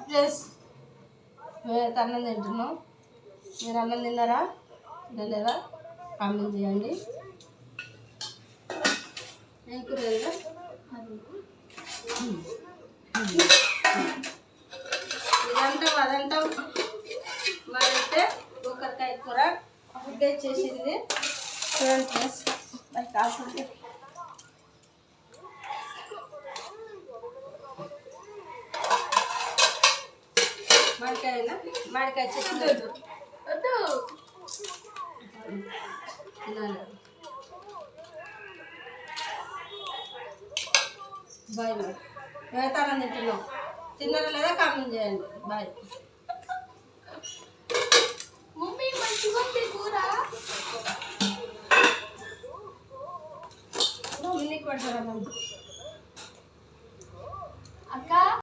Plus మేమైతే అన్నం తింటున్నాం. మీరు అన్నం తిన్నారా లేదా కామెంట్ చేయండి. ఏం కూర ఇదంటావు అదంటావు. మరైతే కూరకాయ కూర ఉగ్గే చేసింది చూడండి ప్లస్ మరి కాకుండా మామిడికాయ చెట్టు వద్దు తినాలి. బాయ్ మరి మేమైతే అన్నం తింటున్నాం. తిన్నారా లేదా కామెంట్ చేయండి. బాయ్. మమ్మీ మంచిగా ఉంది కూర. మమ్మీకి పడతారా మమ్మీ?